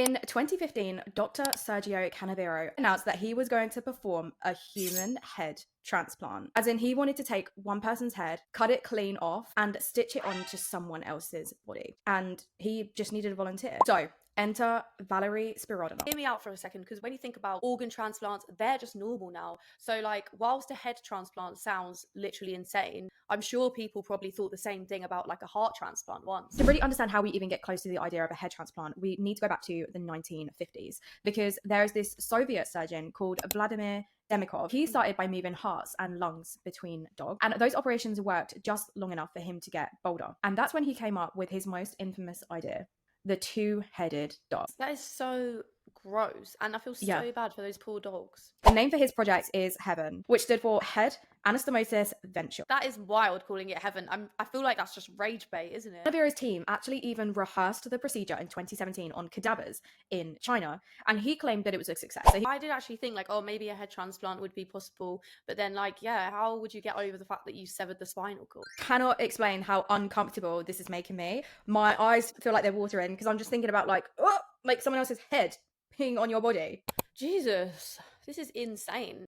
In 2015, Dr. Sergio Canavero announced that he was going to perform a human head transplant. As in, he wanted to take one person's head, cut it clean off, and stitch it onto someone else's body. And he just needed a volunteer. So, enter Valerie Spirodina. Hear me out for a second, because when you think about organ transplants, they're just normal now. So like, whilst a head transplant sounds literally insane, I'm sure people probably thought the same thing about like a heart transplant once. To really understand how we even get close to the idea of a head transplant, we need to go back to the 1950s, because there's this Soviet surgeon called Vladimir Demikov. He started by moving hearts and lungs between dogs, and those operations worked just long enough for him to get bolder. And that's when he came up with his most infamous idea: the two-headed dog. That is so gross, and I feel so bad for those poor dogs. The name for his project is Heaven, which stood for Head Anastomosis Venture. That is wild, calling it Heaven. I feel like that's just rage bait, isn't it? Canavero's team actually even rehearsed the procedure in 2017 on cadavers in China, and he claimed that it was a success. So I did actually think like, oh, maybe a head transplant would be possible, but then like, yeah, how would you get over the fact that you severed the spinal cord? Cannot explain how uncomfortable this is making me. My eyes feel like they're watering because I'm just thinking about like someone else's head peeing on your body. Jesus, this is insane.